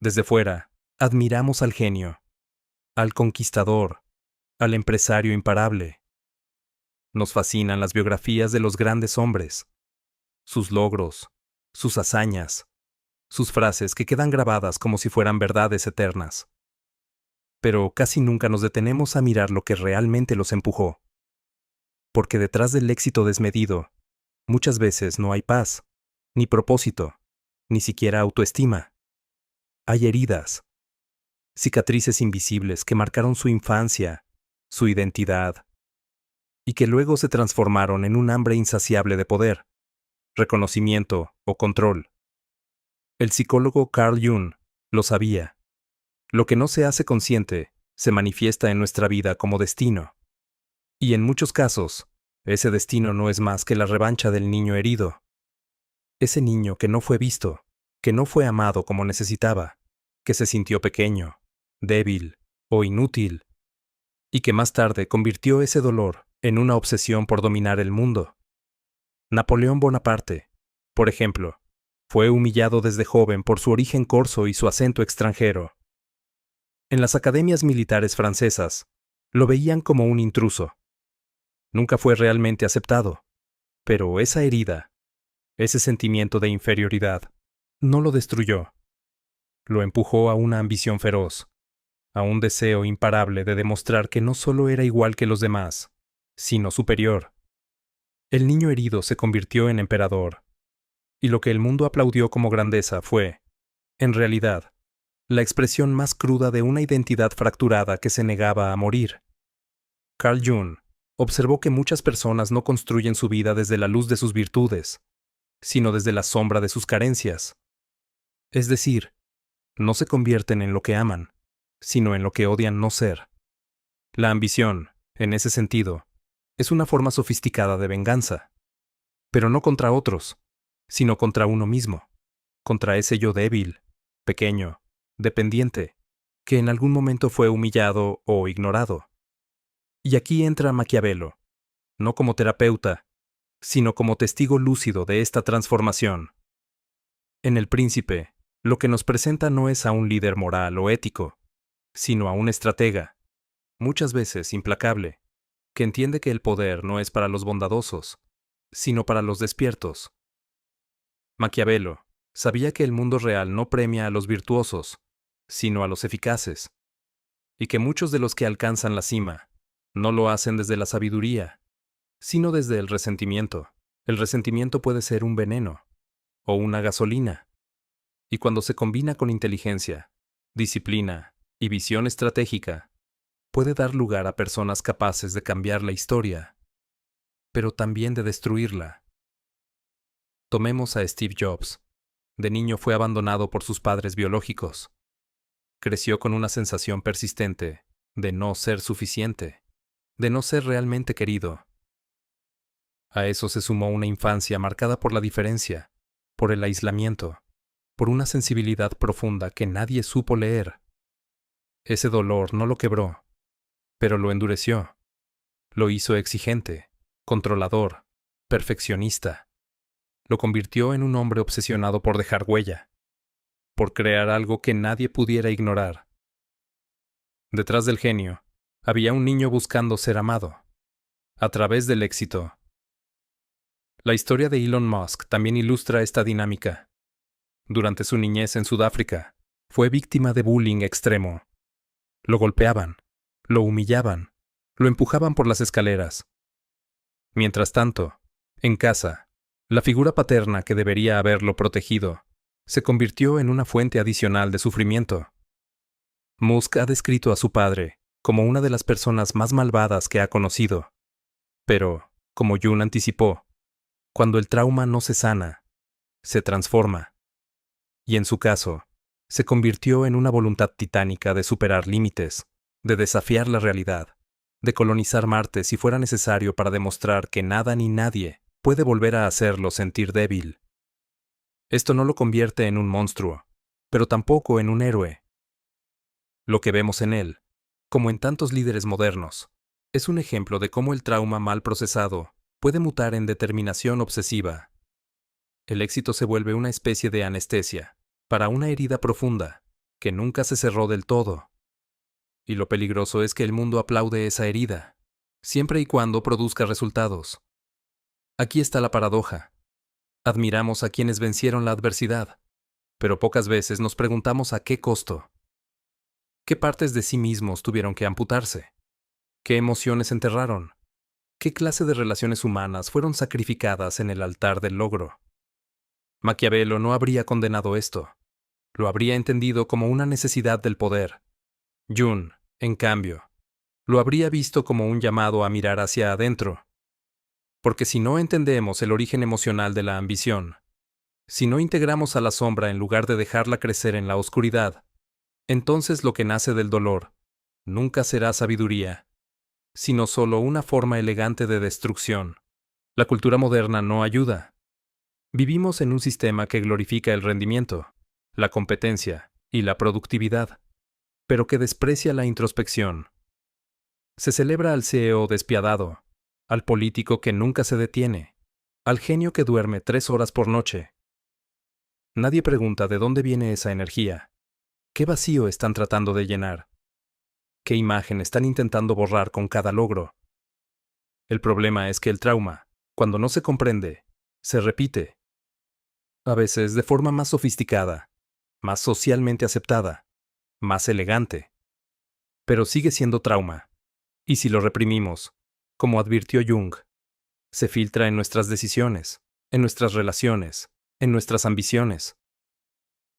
Desde fuera, admiramos al genio, al conquistador, al empresario imparable. Nos fascinan las biografías de los grandes hombres, sus logros, sus hazañas, sus frases que quedan grabadas como si fueran verdades eternas. Pero casi nunca nos detenemos a mirar lo que realmente los empujó. Porque detrás del éxito desmedido, muchas veces no hay paz, ni propósito, ni siquiera autoestima. Hay heridas, cicatrices invisibles que marcaron su infancia, su identidad, y que luego se transformaron en un hambre insaciable de poder, reconocimiento o control. El psicólogo Carl Jung lo sabía. Lo que no se hace consciente se manifiesta en nuestra vida como destino. Y en muchos casos, ese destino no es más que la revancha del niño herido. Ese niño que no fue visto, que no fue amado como necesitaba, que se sintió pequeño, débil o inútil, y que más tarde convirtió ese dolor en una obsesión por dominar el mundo. Napoleón Bonaparte, por ejemplo, fue humillado desde joven por su origen corso y su acento extranjero. En las academias militares francesas, lo veían como un intruso. Nunca fue realmente aceptado, pero esa herida, ese sentimiento de inferioridad, no lo destruyó. Lo empujó a una ambición feroz, a un deseo imparable de demostrar que no solo era igual que los demás, sino superior. El niño herido se convirtió en emperador, y lo que el mundo aplaudió como grandeza fue, en realidad, la expresión más cruda de una identidad fracturada que se negaba a morir. Carl Jung observó que muchas personas no construyen su vida desde la luz de sus virtudes, sino desde la sombra de sus carencias. Es decir, no se convierten en lo que aman, sino en lo que odian no ser. La ambición, en ese sentido, es una forma sofisticada de venganza, pero no contra otros, sino contra uno mismo, contra ese yo débil, pequeño, dependiente, que en algún momento fue humillado o ignorado. Y aquí entra Maquiavelo, no como terapeuta, sino como testigo lúcido de esta transformación. En El Príncipe, lo que nos presenta no es a un líder moral o ético, sino a un estratega, muchas veces implacable, que entiende que el poder no es para los bondadosos, sino para los despiertos. Maquiavelo sabía que el mundo real no premia a los virtuosos, sino a los eficaces, y que muchos de los que alcanzan la cima no lo hacen desde la sabiduría, sino desde el resentimiento. El resentimiento puede ser un veneno o una gasolina, y cuando se combina con inteligencia, disciplina y visión estratégica, puede dar lugar a personas capaces de cambiar la historia, pero también de destruirla. Tomemos a Steve Jobs. De niño fue abandonado por sus padres biológicos. Creció con una sensación persistente de no ser suficiente, de no ser realmente querido. A eso se sumó una infancia marcada por la diferencia, por el aislamiento, por una sensibilidad profunda que nadie supo leer. Ese dolor no lo quebró, pero lo endureció. Lo hizo exigente, controlador, perfeccionista. Lo convirtió en un hombre obsesionado por dejar huella, por crear algo que nadie pudiera ignorar. Detrás del genio, había un niño buscando ser amado, a través del éxito. La historia de Elon Musk también ilustra esta dinámica. Durante su niñez en Sudáfrica, fue víctima de bullying extremo. Lo golpeaban, lo humillaban, lo empujaban por las escaleras. Mientras tanto, en casa, la figura paterna que debería haberlo protegido se convirtió en una fuente adicional de sufrimiento. Musk ha descrito a su padre como una de las personas más malvadas que ha conocido. Pero, como Jung anticipó, cuando el trauma no se sana, se transforma. Y en su caso, se convirtió en una voluntad titánica de superar límites, de desafiar la realidad, de colonizar Marte si fuera necesario para demostrar que nada ni nadie puede volver a hacerlo sentir débil. Esto no lo convierte en un monstruo, pero tampoco en un héroe. Lo que vemos en él, como en tantos líderes modernos, es un ejemplo de cómo el trauma mal procesado puede mutar en determinación obsesiva. El éxito se vuelve una especie de anestesia para una herida profunda, que nunca se cerró del todo. Y lo peligroso es que el mundo aplaude esa herida, siempre y cuando produzca resultados. Aquí está la paradoja. Admiramos a quienes vencieron la adversidad, pero pocas veces nos preguntamos a qué costo. ¿Qué partes de sí mismos tuvieron que amputarse? ¿Qué emociones enterraron? ¿Qué clase de relaciones humanas fueron sacrificadas en el altar del logro? Maquiavelo no habría condenado esto. Lo habría entendido como una necesidad del poder. Jung, en cambio, lo habría visto como un llamado a mirar hacia adentro. Porque si no entendemos el origen emocional de la ambición, si no integramos a la sombra en lugar de dejarla crecer en la oscuridad, entonces lo que nace del dolor nunca será sabiduría, sino solo una forma elegante de destrucción. La cultura moderna no ayuda. Vivimos en un sistema que glorifica el rendimiento, la competencia y la productividad, pero que desprecia la introspección. Se celebra al CEO despiadado, al político que nunca se detiene, al genio que duerme 3 horas por noche. Nadie pregunta de dónde viene esa energía, qué vacío están tratando de llenar, qué imagen están intentando borrar con cada logro. El problema es que el trauma, cuando no se comprende, se repite. A veces de forma más sofisticada, más socialmente aceptada, más elegante. Pero sigue siendo trauma. Y si lo reprimimos, como advirtió Jung, se filtra en nuestras decisiones, en nuestras relaciones, en nuestras ambiciones.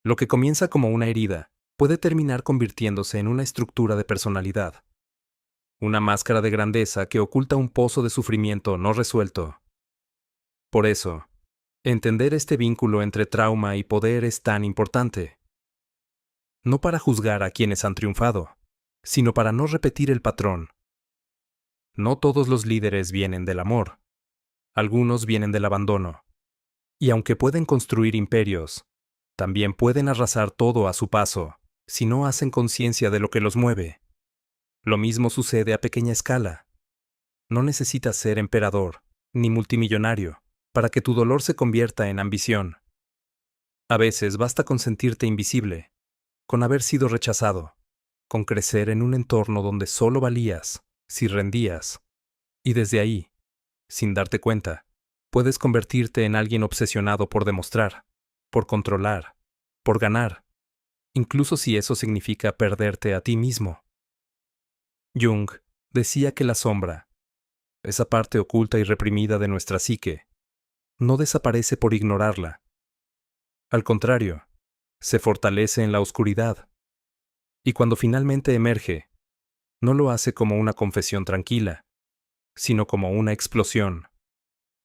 Lo que comienza como una herida puede terminar convirtiéndose en una estructura de personalidad. Una máscara de grandeza que oculta un pozo de sufrimiento no resuelto. Por eso, entender este vínculo entre trauma y poder es tan importante. No para juzgar a quienes han triunfado, sino para no repetir el patrón. No todos los líderes vienen del amor. Algunos vienen del abandono. Y aunque pueden construir imperios, también pueden arrasar todo a su paso, si no hacen conciencia de lo que los mueve. Lo mismo sucede a pequeña escala. No necesitas ser emperador, ni multimillonario, para que tu dolor se convierta en ambición. A veces basta con sentirte invisible, con haber sido rechazado, con crecer en un entorno donde solo valías si rendías. Y desde ahí, sin darte cuenta, puedes convertirte en alguien obsesionado por demostrar, por controlar, por ganar, incluso si eso significa perderte a ti mismo. Jung decía que la sombra, esa parte oculta y reprimida de nuestra psique, no desaparece por ignorarla. Al contrario, se fortalece en la oscuridad. Y cuando finalmente emerge, no lo hace como una confesión tranquila, sino como una explosión,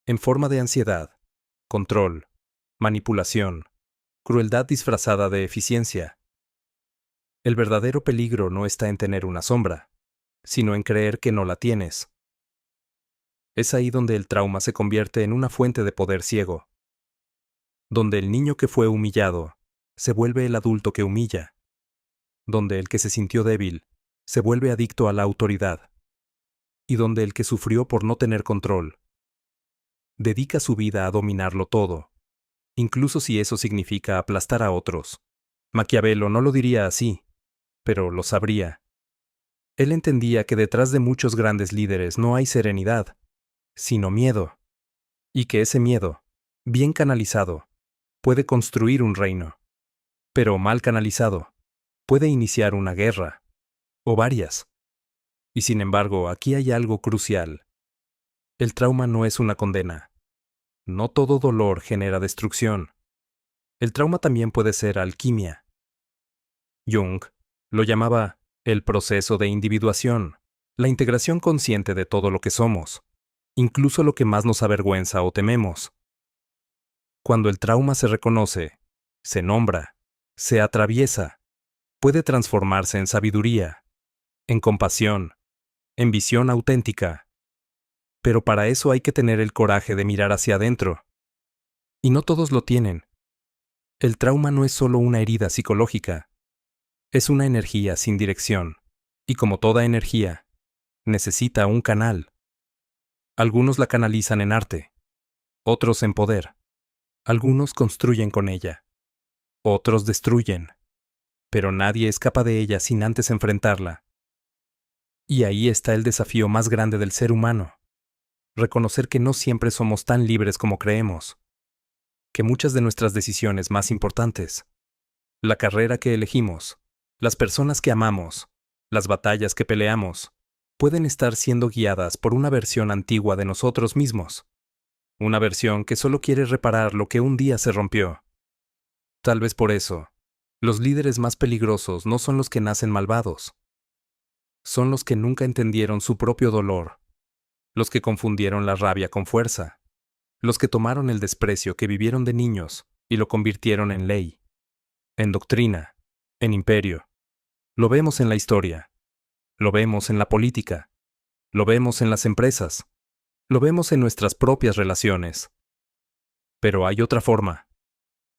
en forma de ansiedad, control, manipulación, crueldad disfrazada de eficiencia. El verdadero peligro no está en tener una sombra, sino en creer que no la tienes. Es ahí donde el trauma se convierte en una fuente de poder ciego, donde el niño que fue humillado se vuelve el adulto que humilla, donde el que se sintió débil se vuelve adicto a la autoridad, y donde el que sufrió por no tener control dedica su vida a dominarlo todo, incluso si eso significa aplastar a otros. Maquiavelo no lo diría así, pero lo sabría. Él entendía que detrás de muchos grandes líderes no hay serenidad, sino miedo, y que ese miedo, bien canalizado, puede construir un reino, pero mal canalizado, puede iniciar una guerra, o varias. Y sin embargo, aquí hay algo crucial. El trauma no es una condena. No todo dolor genera destrucción. El trauma también puede ser alquimia. Jung lo llamaba el proceso de individuación, la integración consciente de todo lo que somos, incluso lo que más nos avergüenza o tememos. Cuando el trauma se reconoce, se nombra, se atraviesa, puede transformarse en sabiduría, en compasión, en visión auténtica. Pero para eso hay que tener el coraje de mirar hacia adentro. Y no todos lo tienen. El trauma no es solo una herida psicológica. Es una energía sin dirección. Y como toda energía, necesita un canal. Algunos la canalizan en arte, otros en poder. Algunos construyen con ella, otros destruyen. pero nadie escapa de ella sin antes enfrentarla. Y ahí está el desafío más grande del ser humano: reconocer que no siempre somos tan libres como creemos, que muchas de nuestras decisiones más importantes, la carrera que elegimos, las personas que amamos, las batallas que peleamos, pueden estar siendo guiadas por una versión antigua de nosotros mismos, una versión que solo quiere reparar lo que un día se rompió. Tal vez por eso, los líderes más peligrosos no son los que nacen malvados, son los que nunca entendieron su propio dolor, los que confundieron la rabia con fuerza, los que tomaron el desprecio que vivieron de niños y lo convirtieron en ley, en doctrina, en imperio. Lo vemos en la historia, lo vemos en la política, lo vemos en las empresas, lo vemos en nuestras propias relaciones. Pero hay otra forma.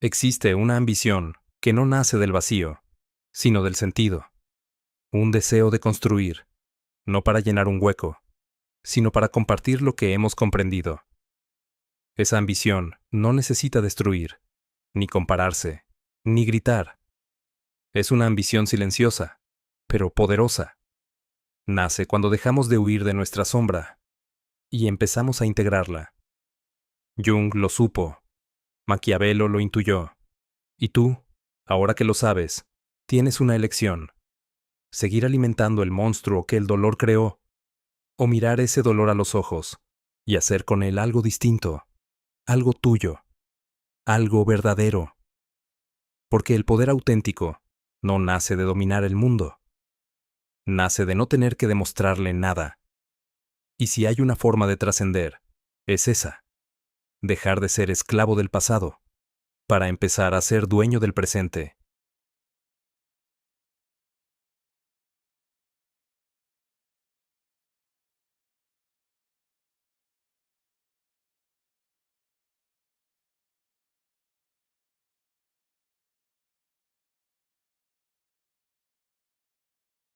Existe una ambición que no nace del vacío, sino del sentido. Un deseo de construir, no para llenar un hueco, sino para compartir lo que hemos comprendido. Esa ambición no necesita destruir, ni compararse, ni gritar. Es una ambición silenciosa, pero poderosa. Nace cuando dejamos de huir de nuestra sombra y empezamos a integrarla. Jung lo supo, Maquiavelo lo intuyó, y tú, ahora que lo sabes, tienes una elección: seguir alimentando el monstruo que el dolor creó, o mirar ese dolor a los ojos y hacer con él algo distinto, algo tuyo, algo verdadero. Porque el poder auténtico no nace de dominar el mundo, nace de no tener que demostrarle nada. Y si hay una forma de trascender, es esa: dejar de ser esclavo del pasado, para empezar a ser dueño del presente.